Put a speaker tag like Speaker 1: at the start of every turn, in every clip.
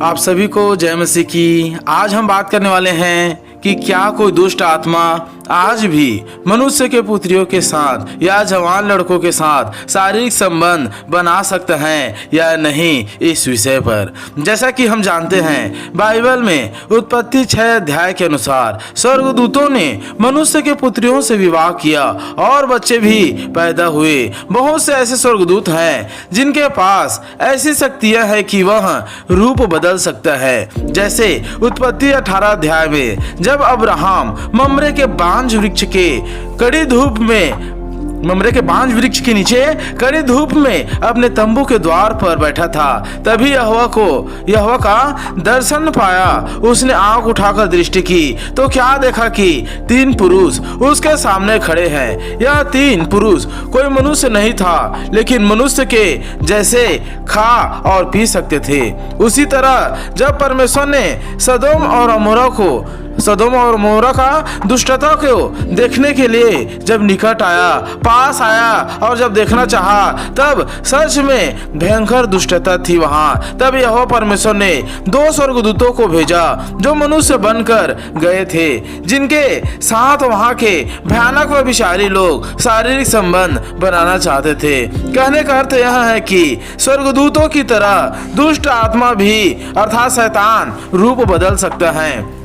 Speaker 1: आप सभी को जय मसीह की। आज हम बात करने वाले हैं कि क्या कोई दुष्ट आत्मा आज भी मनुष्य के पुत्रियों के साथ या जवान लड़कों के साथ शारीरिक संबंध बना सकता है या नहीं, इस विषय पर। जैसा कि हम जानते हैं, बाइबल में उत्पत्ति 6 अध्याय के अनुसार स्वर्गदूतों ने मनुष्य के पुत्रियों से विवाह किया और बच्चे भी पैदा हुए। बहुत से ऐसे स्वर्गदूत हैं जिनके पास ऐसी शक्तियां हैं कि वह रूप बदल सकता है। जैसे उत्पत्ति 18 अध्याय में जब अब्राहम ममरे के बांज वृक्ष के के नीचे कड़ी धूप में अपने तंबू के द्वार पर बैठा था, तभी यहोवा का दर्शन पाया। उसने आंख उठाकर दृष्टि की तो क्या देखा कि 3 पुरुष उसके सामने खड़े हैं। यह 3 पुरुष कोई मनुष्य नहीं था, लेकिन मनुष्य के जैसे खा और पी सकते थे। उसी तरह जब परमेश्वर ने सदोम और अमोरा का दुष्टता को देखने के लिए जब निकट आया, पास आया और जब देखना चाहा, तब सच में भयंकर दुष्टता थी वहां। तब यहोवा परमेश्वर ने 2 स्वर्गदूतों को भेजा जो मनुष्य बनकर गए थे, जिनके साथ वहां के भयानक व विषारी लोग शारीरिक संबंध बनाना चाहते थे। कहने का अर्थ यह है कि स्वर्गदूतों की तरह दुष्ट आत्मा भी अर्थात शैतान रूप बदल सकता है।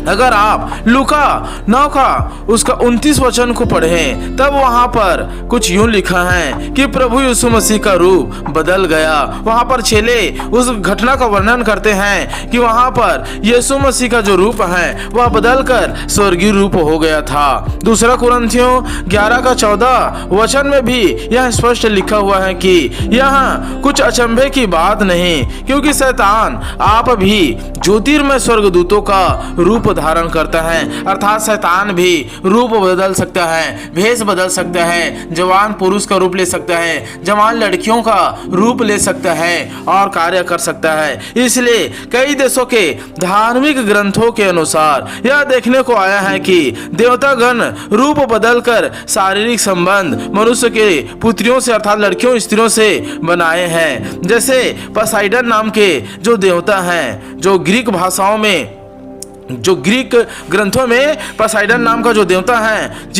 Speaker 1: अगर आप लूका 9 का उसका 29 वचन को पढ़ें, तब वहां पर कुछ यूं लिखा है कि प्रभु यीशु मसीह का रूप बदल गया। वहां पर चेले उस घटना का वर्णन करते हैं कि वहां पर यीशु मसीह का जो रूप है वह बदलकर स्वर्गीय रूप हो गया था। दूसरा कुरिन्थियों 11 का 14 वचन में भी यह स्पष्ट लिखा हुआ है कि यह कुछ अचंभे की बात नहीं, क्योंकि शैतान आप भी ज्योतिर्मय स्वर्गदूतों का रूप धारण करता है। अर्थात शैतान भी रूप बदल सकता है, भेष बदल सकता है, जवान पुरुष का रूप ले सकता है, जवान लड़कियों का रूप ले सकता है और कार्य कर सकता है। इसलिए कई देशों के धार्मिक ग्रंथों के अनुसार यह देखने को आया है कि देवतागण रूप बदलकर शारीरिक संबंध मनुष्य के पुत्रियों से अर्थात लड़कियों स्त्रियों से बनाए हैं। जैसे पोसाइडन नाम के जो देवता हैं, जो ग्रीक ग्रंथों में पोसाइडन नाम का जो देवता है,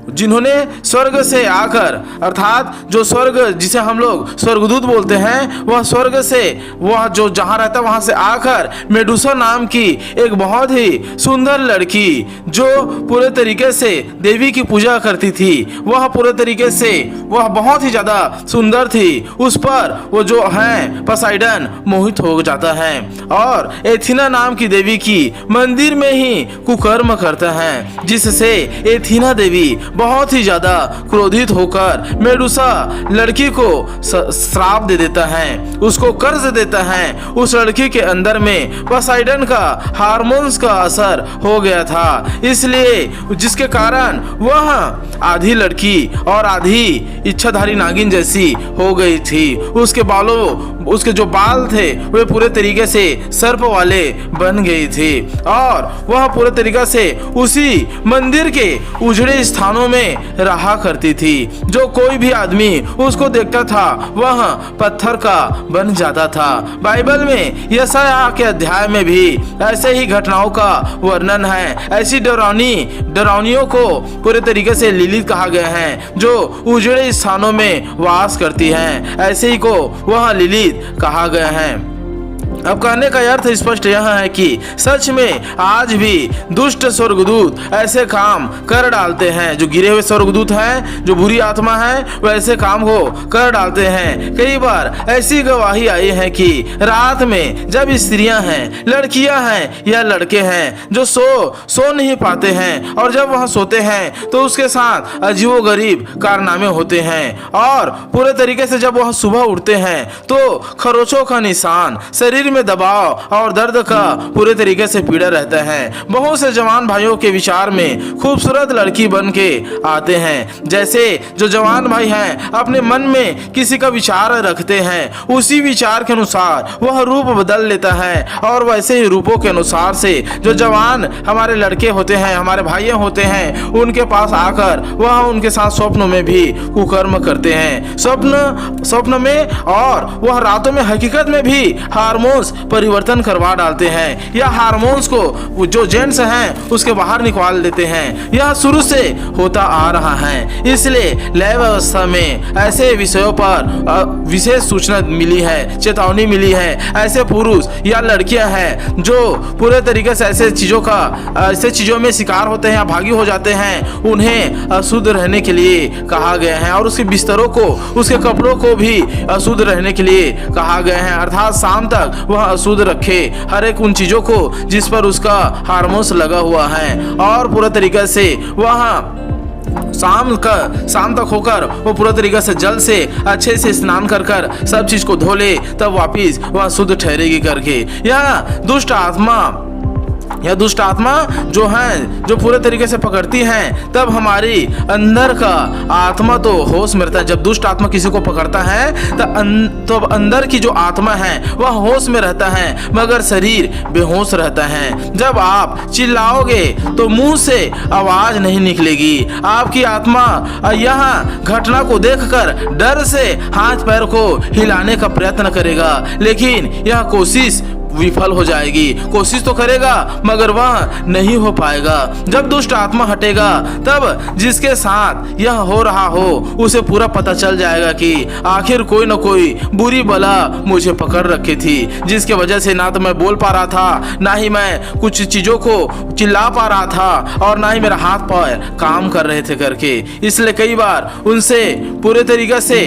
Speaker 1: जिन्होंने स्वर्ग से आकर अर्थात जो स्वर्ग जिसे हम लोग स्वर्गदूत बोलते हैं, वह स्वर्ग से वह जो जहाँ रहता वहां से आकर मेडुसा नाम की एक बहुत ही सुंदर लड़की जो पूरे तरीके से देवी की पूजा करती थी, वह पूरे तरीके से वह बहुत ही ज्यादा सुंदर थी। उस पर वो जो है पोसाइडन मोहित हो जाता है और एथीना नाम की देवी की मंदिर में ही कुकर्म करता है, जिससे एथीना देवी बहुत ही ज्यादा क्रोधित होकर मेडुसा लड़की को श्राप दे देता है, उसको कर्ज देता है। उस लड़की के अंदर में पोसाइडन का हार्मोन्स का असर हो गया था, इसलिए जिसके कारण वह आधी लड़की और आधी इच्छाधारी नागिन जैसी हो गई थी। उसके जो बाल थे वे पूरे तरीके से सर्प वाले बन गए थे और वह पूरे तरीके से उसी मंदिर के उजड़े स्थानों में रहा करती थी। जो कोई भी आदमी उसको देखता था वह पत्थर का बन जाता था। बाइबल में यशायाह के अध्याय में भी ऐसे ही घटनाओं का वर्णन है। ऐसी डरावनियों को पूरे तरीके से लिलित कहा गया है, जो उजड़े स्थानों में वास करती हैं, ऐसे ही को वह लिलित कहा गया है। अब कहने का अर्थ स्पष्ट यह है कि सच में आज भी दुष्ट स्वर्गदूत ऐसे काम कर डालते हैं। जो गिरे हुए स्वर्गदूत हैं, जो बुरी आत्मा है, वो ऐसे काम को कर डालते हैं। कई बार ऐसी गवाही आई है कि रात में जब स्त्रियां हैं, लड़कियां हैं या लड़के हैं जो सो नहीं पाते हैं और जब वह सोते हैं तो उसके साथ अजीबोगरीब कारनामे होते हैं और पूरे तरीके से जब वह सुबह उठते हैं तो खरोचों का निशान, शरीर में दबाव और दर्द का पूरे तरीके से पीड़ा रहता है। बहुत से जवान भाइयों के विचार में खूबसूरत लड़की बन के आते हैं। जैसे जो जवान भाई हैं अपने मन में किसी का विचार रखते हैं, उसी विचार के अनुसार वह रूप बदल लेता है और वैसे ही रूपों के अनुसार से जो जवान हमारे लड़के होते हैं, हमारे भाई होते हैं, उनके पास आकर वह उनके साथ स्वप्नों में भी कुकर्म करते हैं। स्वप्न में और वह रातों में हकीकत में भी हार्मोन हार्मोन्स परिवर्तन करवा डालते हैं, या हार्मोन्स को जो जेंट्स हैं उसके बाहर निकाल देते हैं। यह शुरू से होता आ रहा है। इसलिए लय व्यवस्था में ऐसे विषयों पर विशेष सूचना मिली है, चेतावनी मिली है। ऐसे पुरुष या लड़कियां हैं जो पूरे तरीके से ऐसे चीजों में शिकार होते हैं या भागी हो जाते हैं, उन्हें अशुद्ध रहने के लिए कहा गया है, और उसके बिस्तरों को, उसके कपड़ों को भी अशुद्ध रहने के लिए कहा गया है। अर्थात शाम तक वह अशुद्ध रखे हर एक उन चीजों को जिस पर उसका हार्मोन्स लगा हुआ है, और पूरा तरीके से वह शाम तक होकर वो पूरा तरीके से जल से अच्छे से स्नान कर सब चीज को धो ले, तब वापिस वह शुद्ध ठहरेगी करके। यह दुष्ट आत्मा जो है, जो पूरे तरीके से पकड़ती हैं, तब हमारी अंदर का आत्मा तो होश में रहता है। जब दुष्ट आत्मा किसी को पकड़ता है तो अंदर की जो आत्मा है वह होश में रहता है, मगर शरीर बेहोश रहता है। जब आप चिल्लाओगे तो मुंह से आवाज नहीं निकलेगी। आपकी आत्मा यहाँ घटना को देखकर डर से हाथ पैर को हिलाने का प्रयत्न करेगा, लेकिन यह कोशिश विफल हो जाएगी। कोशिश तो करेगा मगर वह नहीं हो पाएगा। जब दुष्ट आत्मा हटेगा तब जिसके साथ यह हो रहा हो उसे पूरा पता चल जाएगा कि आखिर कोई न कोई बुरी बला मुझे पकड़ रखी थी, जिसके वजह से ना तो मैं बोल पा रहा था, ना ही मैं कुछ चीजों को चिल्ला पा रहा था, और ना ही मेरा हाथ पैर काम कर रहे थे करके। इसलिए कई बार उनसे पूरे तरीके से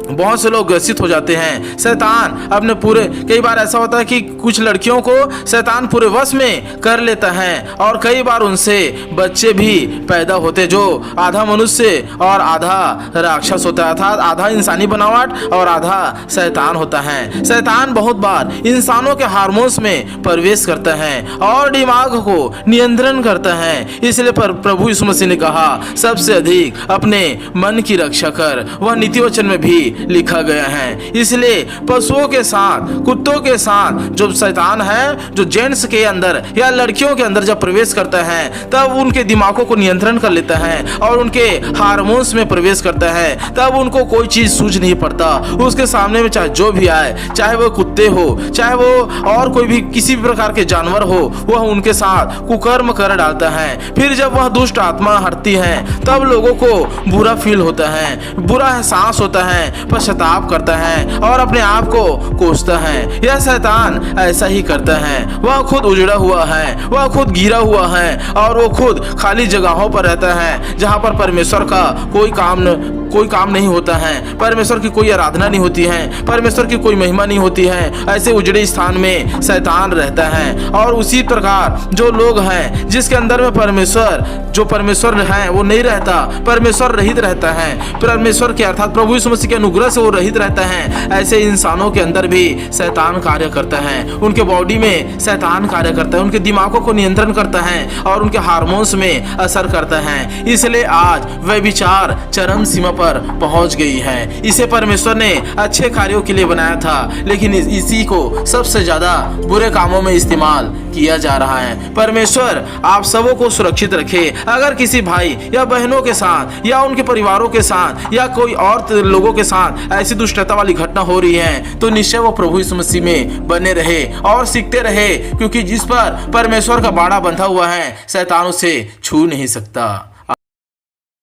Speaker 1: बहुत से लोग ग्रसित हो जाते हैं। शैतान अपने पूरे, कई बार ऐसा होता है कि कुछ लड़कियों को शैतान पूरे वश में कर लेता है, और कई बार उनसे बच्चे भी पैदा होते जो आधा मनुष्य और आधा राक्षस होता है, अर्थात आधा इंसानी बनावट और आधा शैतान होता है। शैतान बहुत बार इंसानों के हार्मोन्स में प्रवेश करता है और दिमाग को नियंत्रण करता है। इसलिए प्रभु यीशु मसीह ने कहा, सबसे अधिक अपने मन की रक्षा कर, वह नीति वचन में भी लिखा गया है। इसलिए पशुओं के साथ, कुत्तों के साथ जो शैतान है, जो जेंट्स के अंदर या लड़कियों के अंदर जब प्रवेश करता है, तब उनके दिमागों को नियंत्रण कर लेता है और उनके हार्मोन्स में प्रवेश करता है। तब उनको कोई चीज सूझ नहीं पड़ता। उसके सामने में चाहे जो भी आए, चाहे वो कुत्ते हो, चाहे वो और कोई भी किसी भी प्रकार के जानवर हो, वह उनके साथ कुकर्म कर डालता है। फिर जब वह दुष्ट आत्मा हटती है तब लोगों को बुरा फील होता है, बुरा एहसास होता है, पश्चाताप करता है और अपने आप को कोसता है। यह शैतान ऐसा ही करता है। वह खुद उजड़ा हुआ है, वह खुद गिरा हुआ है, और वो खुद खाली जगहों पर रहता है जहां पर परमेश्वर का कोई काम नहीं होता है, परमेश्वर की कोई आराधना नहीं होती है, परमेश्वर की कोई महिमा नहीं होती है। ऐसे उजड़े स्थान में शैतान रहता है। और उसी प्रकार जो लोग हैं जिसके अंदर में परमेश्वर है वो नहीं रहता, परमेश्वर रहित रहता है, परमेश्वर के अर्थात प्रभु यीशु मसीह के अनुग्रह से वो रहित रहता है, ऐसे इंसानों के अंदर भी शैतान कार्य करता है। उनके बॉडी में शैतान कार्य करता है, उनके दिमागों को नियंत्रण करता है और उनके हार्मोन्स में असर करता है। इसलिए आज व्यभिचार चरम सीमा पर पहुंच गई है। इसे परमेश्वर ने अच्छे कार्यों के लिए बनाया था, लेकिन इसी को सबसे ज्यादा बुरे कामों में इस्तेमाल किया जा रहा है। परमेश्वर आप सबों को सुरक्षित रखे। अगर किसी भाई या बहनों के साथ या उनके परिवारों के साथ या कोई और लोगों के साथ ऐसी दुष्टता वाली घटना हो रही है, तो निश्चय वो प्रभु यीशु मसीह में बने रहे और सीखते रहे, क्योंकि जिस पर परमेश्वर का बाड़ा बंधा हुआ है, शैतान उसे छू नहीं सकता।